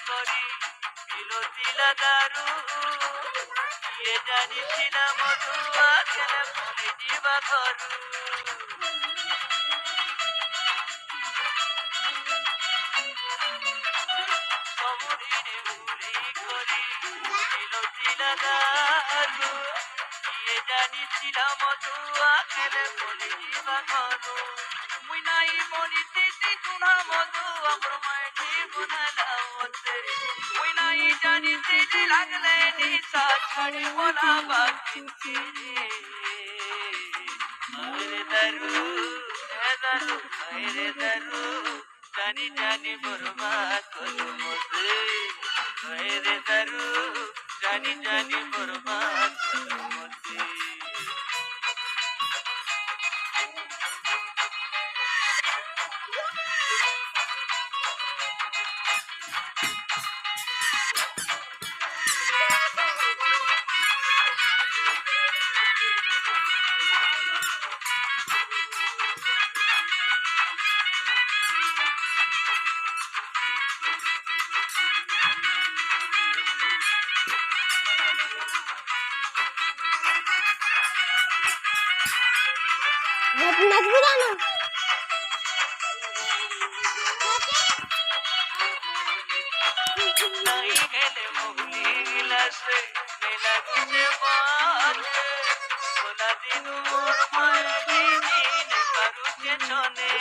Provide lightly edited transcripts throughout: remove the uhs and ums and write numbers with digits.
করি বিরতি লাগারু কিয়ে জানিছিলা মধুয়া খেলে ভুলি ଯିବା ঘরু ସବୁଦିନେ ଭୁଲି କରି ବିରତି ଲାଗାରୁ କିଏ ଜାଣିଥିଲା ମଧୁଆ খেলে ভুলি ଯିବା ঘরু মুই নাই মরিতে গুণা মধু আমার মায় জীবন লাওতে মুই নাই জানিতে লাগলে নিশা ছাড়ি বলা বাকি আরে দারু আরে দারু জানি জানি বরবাদ করো মতে আরে দারু জানি জানি বরবাদ করো মতে নাই গেলে মহিলা সে মেলা গুজে বাজে বলা দিন মোর মায়ে দিন পারুছে চনে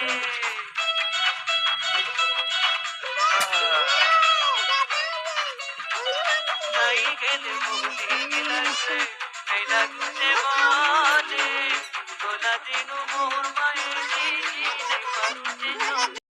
নাই গেলে মহিলা সে মেলা গুজে বাজে বলা দিন মোর মায়ে দিন পারুছে চনে